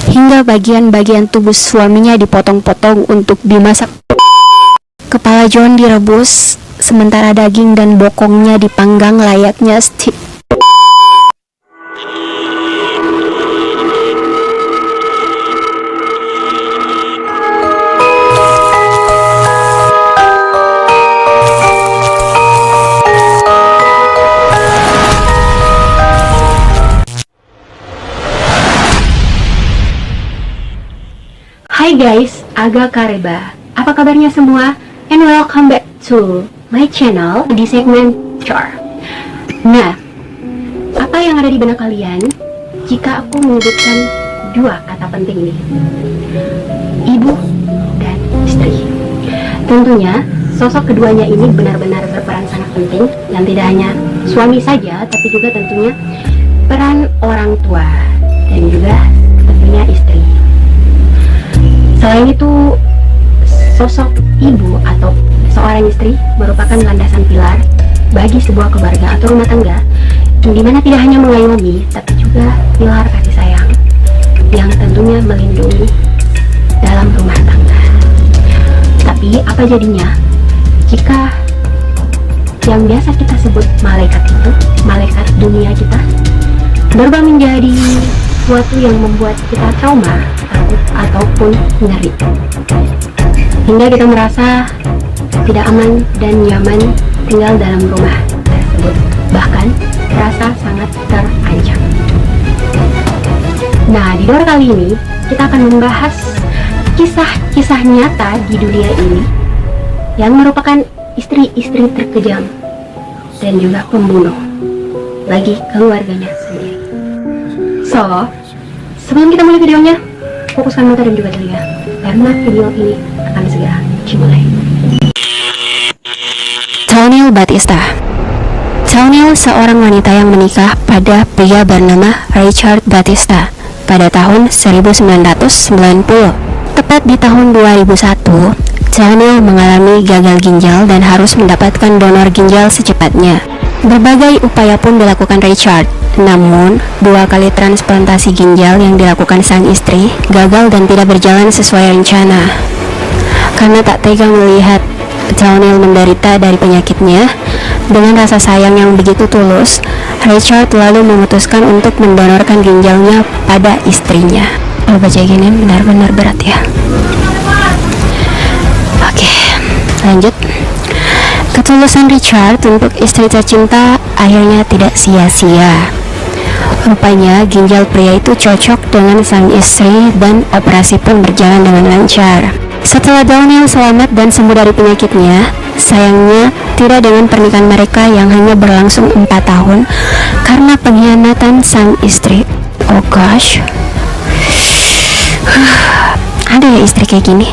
hingga bagian-bagian tubuh suaminya dipotong-potong untuk dimasak. Kepala John direbus, sementara daging dan bokongnya dipanggang layaknya steak. Hai guys, Aga Kareba. Apa kabarnya semua? And welcome back to my channel di segmen Char. Nah, apa yang ada di benak kalian jika aku menyebutkan dua kata penting ini? Ibu dan istri. Tentunya sosok keduanya ini benar-benar berperan sangat penting, dan tidak hanya suami saja, tapi juga tentunya peran orang tua dan juga tentunya istri. Selain itu, sosok ibu atau seorang istri merupakan landasan pilar bagi sebuah keluarga atau rumah tangga, di mana tidak hanya mengayomi, tapi juga pilar kasih sayang yang tentunya melindungi dalam rumah tangga. Tapi apa jadinya jika yang biasa kita sebut malaikat itu, malaikat dunia kita, berubah menjadi sesuatu yang membuat kita trauma, takut, ataupun ngeri, hingga kita merasa tidak aman dan nyaman tinggal dalam rumah tersebut, bahkan merasa sangat terancam. Nah, di Dor kali ini kita akan membahas kisah-kisah nyata di dunia ini yang merupakan istri-istri terkejam dan juga pembunuh bagi keluarganya sendiri. So, sebelum kita mulai videonya, fokuskan mata dan juga telinga, karena video ini akan segera dimulai. Tawny Batista. Tawny seorang wanita yang menikah pada pria bernama Richard Batista pada tahun 1990. Tepat di tahun 2001, Tawny mengalami gagal ginjal dan harus mendapatkan donor ginjal secepatnya. Berbagai upaya pun dilakukan Richard, namun 2 kali transplantasi ginjal yang dilakukan sang istri gagal dan tidak berjalan sesuai rencana. Karena tak tega melihat Tawny menderita dari penyakitnya, dengan rasa sayang yang begitu tulus, Richard lalu memutuskan untuk mendonorkan ginjalnya pada istrinya. Kalau baca gini benar-benar berat ya. Oke, lanjut. Ketulusan Richard untuk istri tercinta akhirnya tidak sia-sia. Rupanya ginjal pria itu cocok dengan sang istri dan operasi pun berjalan dengan lancar. Setelah Tawny selamat dan sembuh dari penyakitnya, sayangnya tidak dengan pernikahan mereka yang hanya berlangsung 4 tahun karena pengkhianatan sang istri. Oh gosh, ada ya istri kayak gini,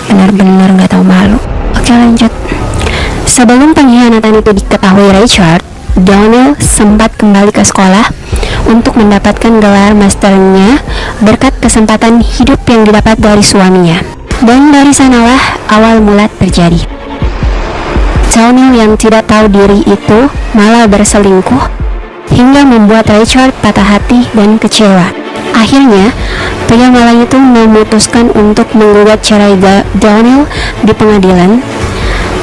benar-benar gak tahu malu. Oke, lanjut. Sebelum pengkhianatan itu diketahui Richard, Tawny sempat kembali ke sekolah untuk mendapatkan gelar masternya berkat kesempatan hidup yang didapat dari suaminya. Dan dari sanalah awal mula terjadi. Tawny yang tidak tahu diri itu malah berselingkuh hingga membuat Richard patah hati dan kecewa. Akhirnya, pria malang itu memutuskan untuk menggugat cerai Tawny di pengadilan.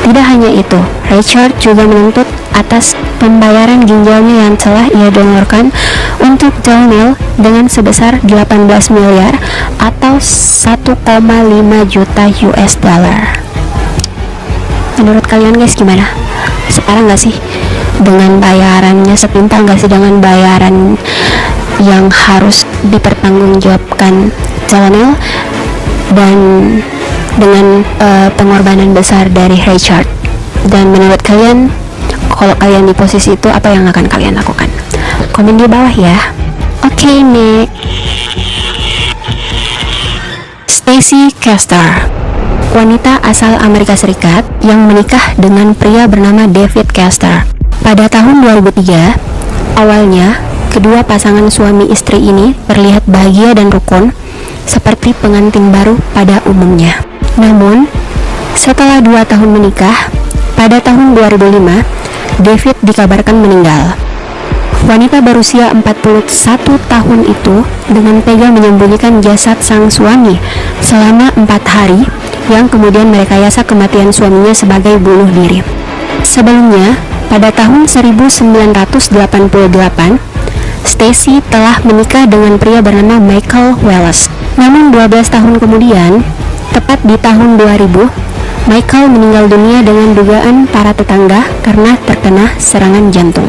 Tidak hanya itu, Richard juga menuntut atas pembayaran ginjalnya yang telah ia donorkan untuk Tawny dengan sebesar 18 miliar atau 1,5 juta US dollar. Menurut kalian guys gimana? Sekarang gak sih dengan bayarannya setimpal gak sih dengan bayaran yang harus dipertanggungjawabkan Tawny dan dengan pengorbanan besar dari Richard? Dan menurut kalian, kalau kalian di posisi itu, apa yang akan kalian lakukan? Komen di bawah ya. Oke, next. Stacey Castor, wanita asal Amerika Serikat yang menikah dengan pria bernama David Castor pada tahun 2003. Awalnya, kedua pasangan suami istri ini terlihat bahagia dan rukun seperti pengantin baru pada umumnya. Namun, setelah 2 tahun menikah, pada tahun 2005, David dikabarkan meninggal. Wanita berusia 41 tahun itu dengan tega menyembunyikan jasad sang suami selama 4 hari, yang kemudian merekayasa kematian suaminya sebagai bunuh diri. Sebelumnya, pada tahun 1988, Stacy telah menikah dengan pria bernama Michael Wallace. Namun 12 tahun kemudian, tepat di tahun 2000, Michael meninggal dunia dengan dugaan para tetangga karena terkena serangan jantung.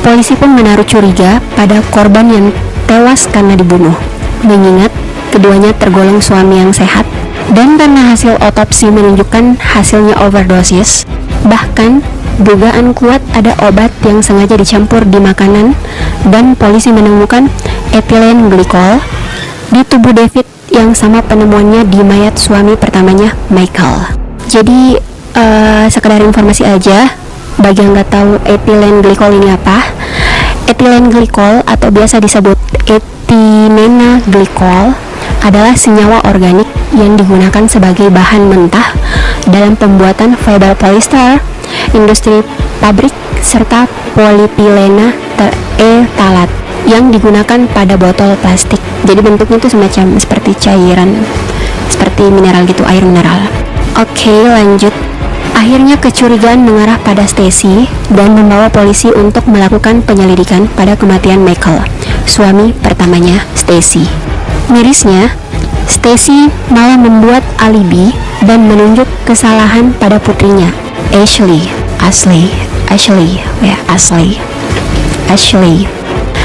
Polisi pun menaruh curiga pada korban yang tewas karena dibunuh, mengingat keduanya tergolong suami yang sehat, dan karena hasil otopsi menunjukkan hasilnya overdosis. Bahkan dugaan kuat ada obat yang sengaja dicampur di makanan, dan polisi menemukan ethylene glycol di tubuh David yang sama penemuannya di mayat suami pertamanya, Michael. Jadi sekedar informasi aja bagi yang nggak tahu ethylene glycol ini apa. Ethylene glycol atau biasa disebut ethylene glycol adalah senyawa organik yang digunakan sebagai bahan mentah dalam pembuatan fiber polyester, industri pabrik, serta polipilena teretalat yang digunakan pada botol plastik. Jadi bentuknya itu semacam seperti cairan, seperti mineral gitu, air mineral. Oke, lanjut. Akhirnya kecurigaan mengarah pada Stacy dan membawa polisi untuk melakukan penyelidikan pada kematian Michael, suami pertamanya Stacy. Mirisnya, Stacy malah membuat alibi dan menunjuk kesalahan pada putrinya, Ashley.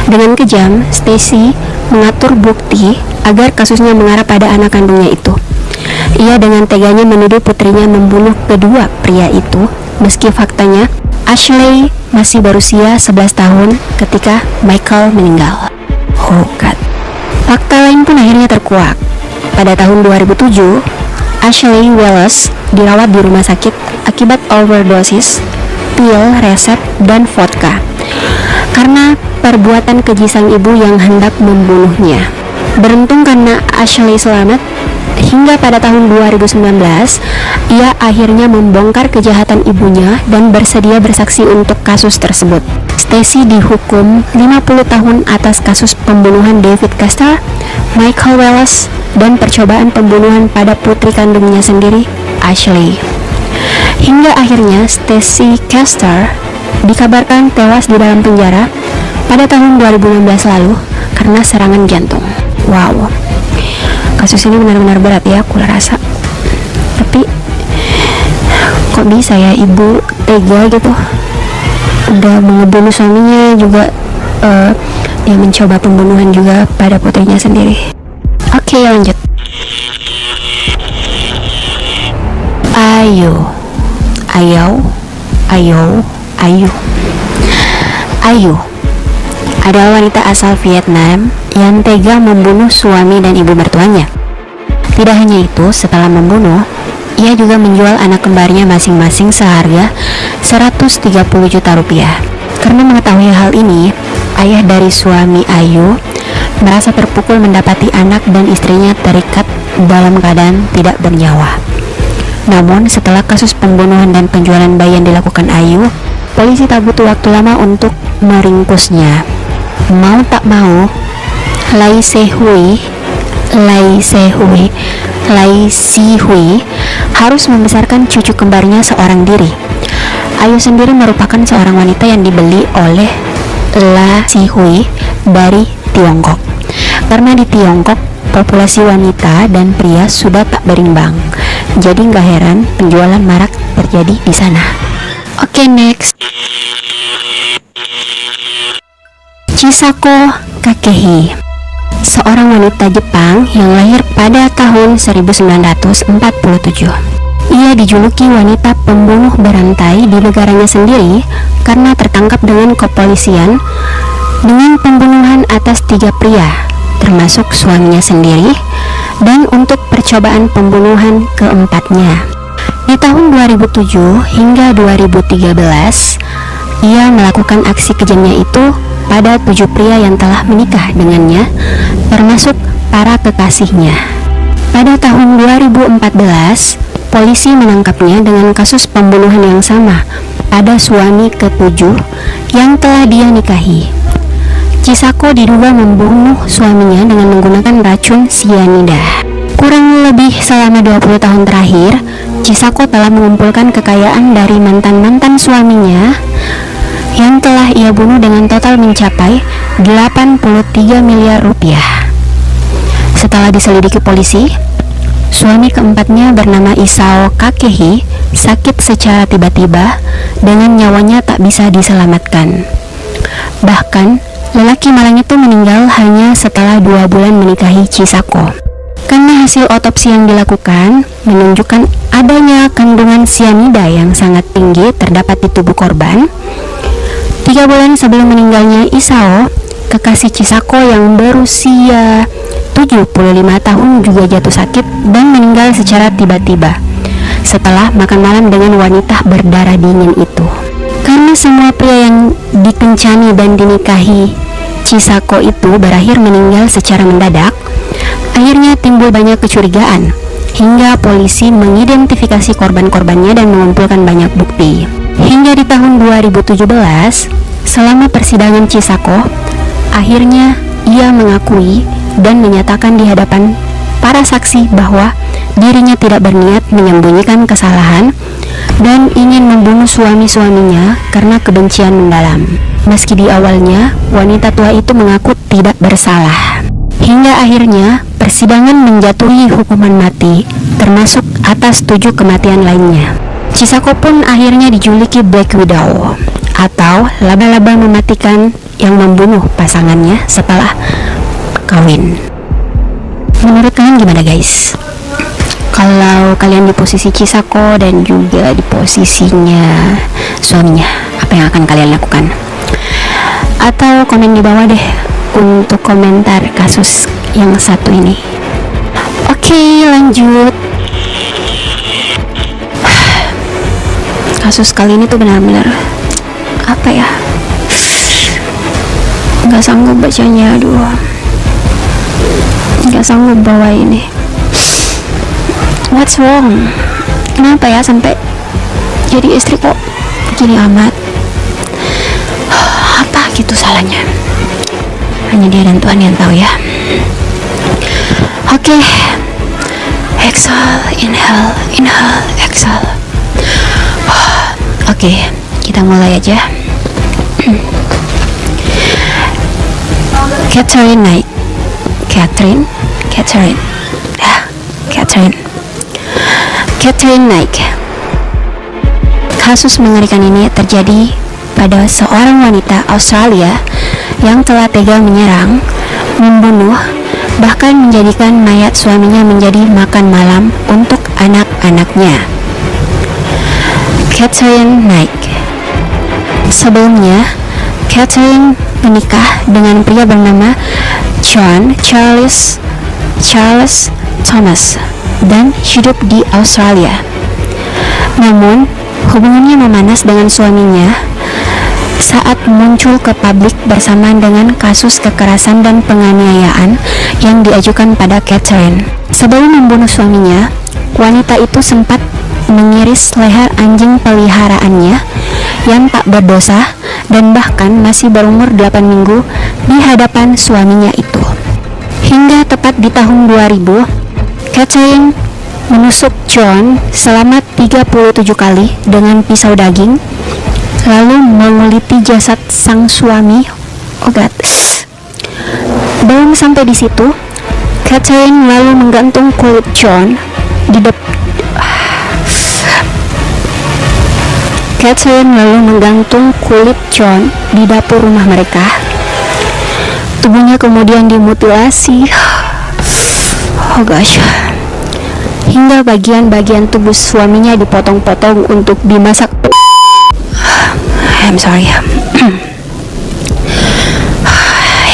Dengan kejam, Stacy mengatur bukti agar kasusnya mengarah pada anak kandungnya itu. Ia dengan teganya menuduh putrinya membunuh kedua pria itu, meski faktanya Ashley masih berusia 11 tahun ketika Michael meninggal. Oh God. Fakta lain pun akhirnya terkuak. Pada tahun 2007, Ashley Wallace dirawat di rumah sakit akibat overdosis pil, resep, dan vodka karena perbuatan keji sang ibu yang hendak membunuhnya. Beruntung karena Ashley selamat, hingga pada tahun 2019, ia akhirnya membongkar kejahatan ibunya dan bersedia bersaksi untuk kasus tersebut. Stacy dihukum 50 tahun atas kasus pembunuhan David Castor, Michael Wallace, dan percobaan pembunuhan pada putri kandungnya sendiri, Ashley. Hingga akhirnya Stacy Castor dikabarkan tewas di dalam penjara pada tahun 2016 lalu karena serangan jantung. Wow, kasus ini benar-benar berat ya, aku rasa. Tapi kok bisa ya ibu tega gitu, udah mengebunuh suaminya juga, dia mencoba pembunuhan juga pada putrinya sendiri. Oke, lanjut. Ayu adalah wanita asal Vietnam yang tega membunuh suami dan ibu mertuanya. Tidak hanya itu, setelah membunuh, ia juga menjual anak kembarnya masing-masing seharga 130 juta rupiah. Karena mengetahui hal ini, ayah dari suami Ayu merasa terpukul mendapati anak dan istrinya terikat dalam keadaan tidak bernyawa. Namun, setelah kasus pembunuhan dan penjualan bayi yang dilakukan Ayu, polisi tak butuh waktu lama untuk meringkusnya. Mau tak mau, Lai Si Hui harus membesarkan cucu kembarnya seorang diri. Ayu sendiri merupakan seorang wanita yang dibeli oleh La Si Hui dari Tiongkok. Karena di Tiongkok, populasi wanita dan pria sudah tak berimbang. Jadi nggak heran penjualan marak terjadi di sana. Oke, next. Chisako Kakehi, seorang wanita Jepang yang lahir pada tahun 1947. Ia dijuluki wanita pembunuh berantai di negaranya sendiri karena tertangkap dengan kepolisian dengan pembunuhan atas 3 pria, termasuk suaminya sendiri, dan untuk percobaan pembunuhan keempatnya. Di tahun 2007 hingga 2013, ia melakukan aksi kejamnya itu pada 7 pria yang telah menikah dengannya, termasuk para kekasihnya. Pada tahun 2014, polisi menangkapnya dengan kasus pembunuhan yang sama pada suami ke-7 yang telah dia nikahi. Chisako diduga membunuh suaminya dengan menggunakan racun cyanida. Kurang lebih selama 20 tahun terakhir, Chisako telah mengumpulkan kekayaan dari mantan-mantan suaminya yang telah ia bunuh dengan total mencapai 83 miliar rupiah. Setelah diselidiki polisi, suami keempatnya bernama Isao Kakehi sakit secara tiba-tiba dengan nyawanya tak bisa diselamatkan. Bahkan, lelaki malang itu meninggal hanya setelah 2 bulan menikahi Chisako. Karena hasil otopsi yang dilakukan menunjukkan adanya kandungan cyanida yang sangat tinggi terdapat di tubuh korban. 3 bulan sebelum meninggalnya Isao, kekasih Chisako yang berusia 75 tahun juga jatuh sakit dan meninggal secara tiba-tiba setelah makan malam dengan wanita berdarah dingin itu. Karena semua pria yang dikencani dan dinikahi Chisako itu berakhir meninggal secara mendadak, akhirnya timbul banyak kecurigaan hingga polisi mengidentifikasi korban-korbannya dan mengumpulkan banyak bukti. Hingga di tahun 2017, selama persidangan Chisako, akhirnya ia mengakui dan menyatakan di hadapan para saksi bahwa dirinya tidak berniat menyembunyikan kesalahan dan ingin membunuh suami-suaminya karena kebencian mendalam. Meski di awalnya wanita tua itu mengaku tidak bersalah. Hingga akhirnya persidangan menjatuhi hukuman mati, termasuk atas 7 kematian lainnya. Chisako pun akhirnya dijuluki Black Widow atau laba-laba mematikan yang membunuh pasangannya setelah kawin. Menurut kalian gimana guys? Kalau kalian di posisi Chisako dan juga di posisinya suaminya, apa yang akan kalian lakukan? Atau komen di bawah deh untuk komentar kasus yang satu ini. Oke, lanjut. Kasus kali ini tuh benar-benar apa ya? Nggak sanggup bacanya, aduh. Nggak sanggup bawa ini. What's wrong? Kenapa ya sampai jadi istri kok begini amat? Apa gitu salahnya? Hanya dia dan Tuhan yang tahu ya. Oke. Exhale, inhale, inhale, exhale. Oke, kita mulai aja. Catherine Knight. Catherine Knight. Kasus mengerikan ini terjadi pada seorang wanita Australia yang telah tega menyerang, membunuh, bahkan menjadikan mayat suaminya menjadi makan malam untuk anak-anaknya. Catherine Knight. Sebelumnya, Catherine menikah dengan pria bernama John Charles Thomas dan hidup di Australia. Namun, hubungannya memanas dengan suaminya saat muncul ke publik bersamaan dengan kasus kekerasan dan penganiayaan yang diajukan pada Catherine. Sebelum membunuh suaminya, wanita itu sempat mengiris leher anjing peliharaannya yang tak berdosa dan bahkan masih berumur 8 minggu di hadapan suaminya itu. Hingga tepat di tahun 2000, Catherine menusuk John selama 37 kali dengan pisau daging, lalu menguliti jasad sang suami. Oh God. Belum sampai di situ, Catherine lalu menggantung kulit John di dapur rumah mereka. Tubuhnya kemudian dimutilasi. Oh gosh. Hingga bagian-bagian tubuh suaminya dipotong-potong untuk dimasak. I'm sorry.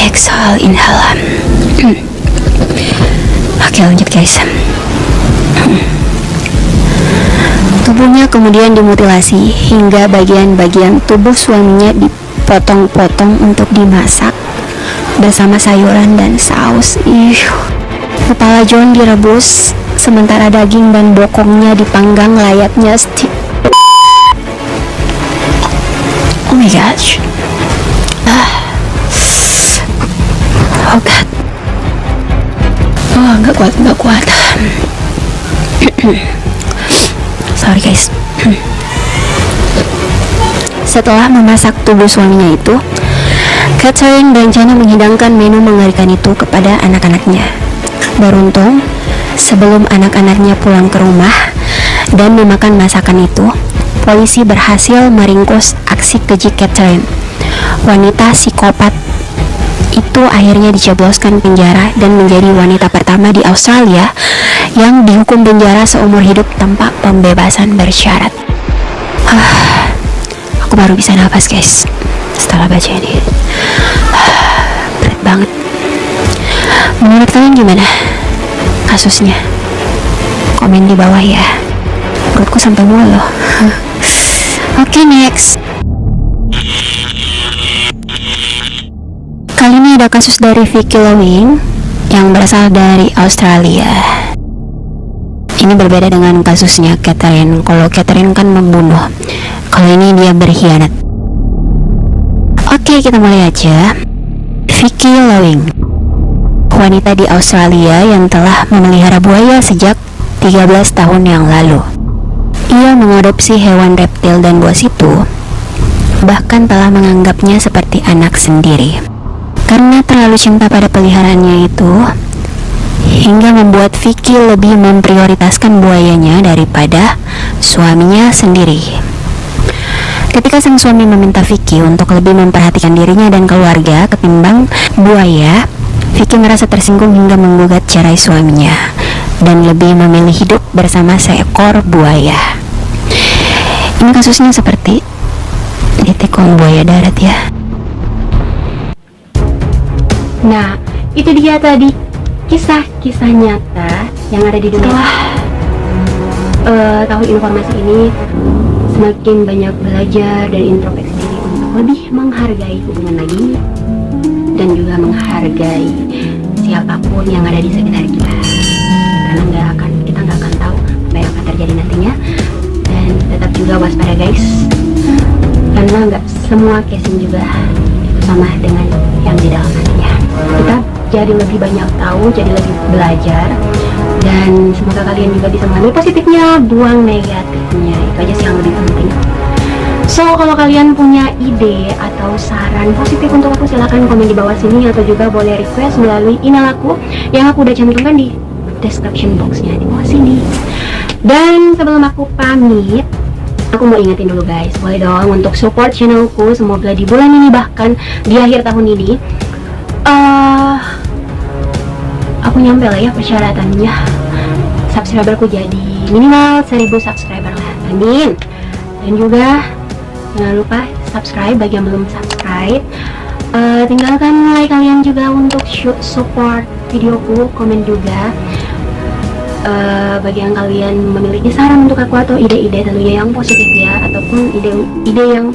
Exhale, inhale. Oke, lanjut guys. Tubuhnya kemudian dimutilasi hingga bagian-bagian tubuh suaminya dipotong-potong untuk dimasak bersama sayuran dan saus. Kepala John direbus, sementara daging dan bokongnya dipanggang layaknya steak. Oh my gosh. Oh god. Oh, nggak kuat. Sorry guys. Setelah memasak tubuh suaminya itu, Catherine berencana menghidangkan menu mengerikan itu kepada anak-anaknya. Beruntung, sebelum anak-anaknya pulang ke rumah dan memakan masakan itu, polisi berhasil meringkus aksi keji Catherine. Wanita psikopat itu akhirnya dijebloskan penjara dan menjadi wanita pertama di Australia yang dihukum penjara seumur hidup tanpa pembebasan bersyarat. Aku baru bisa nafas guys setelah baca ini. Berat banget. Menurut kalian gimana kasusnya? Komen di bawah ya. Perutku sampai mual loh. Oke, next. Kali ini ada kasus dari Vicky Lowing yang berasal dari Australia. Ini berbeda dengan kasusnya Catherine. Kalau Catherine kan membunuh, kalau ini dia berkhianat. Oke, kita mulai aja. Vicky Lowing, wanita di Australia yang telah memelihara buaya sejak 13 tahun yang lalu. Ia mengadopsi hewan reptil dan buas itu, bahkan telah menganggapnya seperti anak sendiri. Karena terlalu cinta pada peliharaannya itu, hingga membuat Vicky lebih memprioritaskan buayanya daripada suaminya sendiri. Ketika sang suami meminta Vicky untuk lebih memperhatikan dirinya dan keluarga ketimbang buaya, Vicky merasa tersinggung hingga menggugat cerai suaminya dan lebih memilih hidup bersama seekor buaya. Ini kasusnya seperti ditikung buaya darat ya. Nah, itu dia tadi kisah-kisah nyata yang ada di dunia. Tahu informasi ini, semakin banyak belajar dan introspeksi diri untuk lebih menghargai hubungan lagi dan juga menghargai siapapun yang ada di sekitar kita. Karena kita nggak akan tahu apa yang akan terjadi nantinya. Dan tetap juga waspada guys, karena nggak semua casing juga sama dengan yang di dalam hatinya. Kita jadi lebih banyak tahu, jadi lebih belajar, dan semoga kalian juga bisa mengambil positifnya, buang negatifnya. Itu aja sih yang lebih penting. So, kalau kalian punya ide atau saran positif untuk aku, silahkan komen di bawah sini, atau juga boleh request melalui email aku yang aku udah cantumkan di description boxnya di bawah sini. Dan sebelum aku pamit, aku mau ingetin dulu guys, boleh dong untuk support channelku. Semoga di bulan ini, bahkan di akhir tahun ini, aku nyampe lah ya persyaratannya, subscriberku jadi minimal 1000 subscriber lah, amin. Dan juga jangan lupa subscribe bagi yang belum subscribe. Tinggalkan like kalian juga untuk support videoku, komen juga. Bagi yang kalian memiliki saran untuk aku atau ide-ide tentunya yang positif ya, ataupun ide yang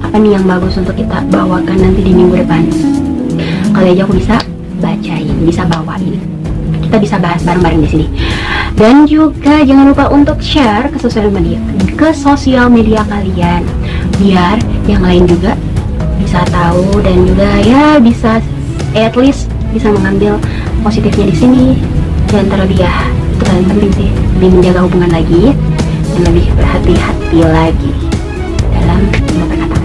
apa nih yang bagus untuk kita bawakan nanti di minggu depan, kali aja aku bisa bacain, bisa bawain, kita bisa bahas bareng-bareng di sini. Dan juga jangan lupa untuk share ke sosial media kalian, biar yang lain juga bisa tahu dan juga ya bisa at least bisa mengambil positifnya di sini. Dan terlebih ya, itu paling penting sih, lebih menjaga hubungan lagi dan lebih berhati-hati lagi dalam perkataan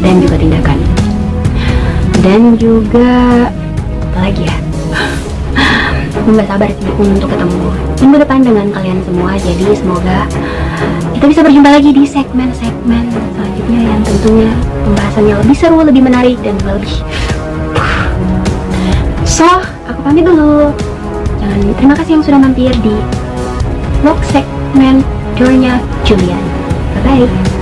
dan juga tindakan. Dan juga apa lagi ya, aku nggak sabar sih untuk ketemu minggu depan dengan kalian semua. Jadi semoga kita bisa berjumpa lagi di segmen-segmen selanjutnya yang tentunya pembahasannya lebih seru, lebih menarik, dan lebih so, aku pamit dulu. Terima kasih yang sudah mampir di vlog segmen Doornya Julian. Bye bye.